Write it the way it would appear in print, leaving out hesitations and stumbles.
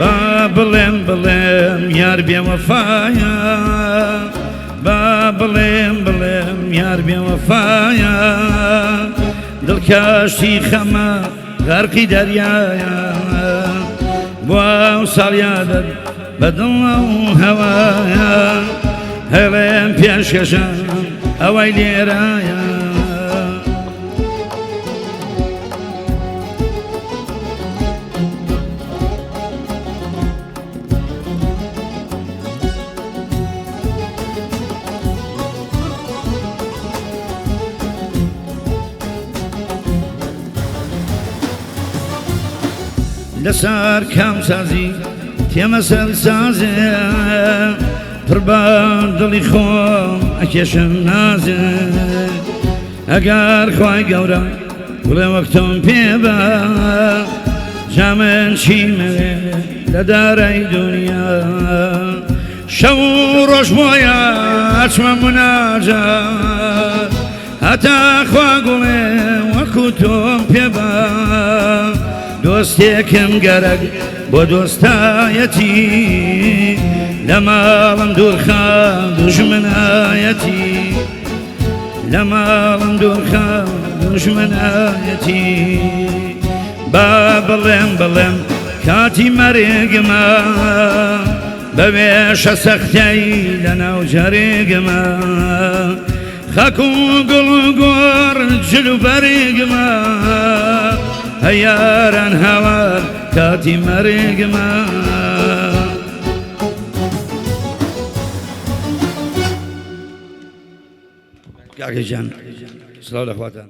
با بڵێم یار بێوەفایە با بڵێم یار بێوەفایە دڵکەشی خەمە غەرقی دەریایە بوا و ساڵیادت بەدڵ و هەوایە هەڵێم پێشکەشە ئەوەی لێرایە لەسەر کام سازی تێمە سەر سازێ پڕ بە دڵی خۆم ئەکێشم نازێ ئەگەر خوای گەورە بڵێ وەک تۆم پێ بە جامن چیمەوێ لە دارای دنیا شەو و ڕۆژ بۆیە ئەچمە مناجات هەتا خوا گوڵێ وەکو تۆم پێ بە دۆستێکم گەرەک بۆ دۆستایەتی لە ماڵم دوورخە دوژمنایەتی لە ماڵم دوورخە دوژمنایەتی با بڵێم کاتی مەرێگمە بەوێشە سەختەی لەناو جەرێگمە خەک و گوڵ و گۆڕ جل و بەرێگمە هەیاران هاوار کاتی مەرێگمە کاکەجان سڵاو لەخواتان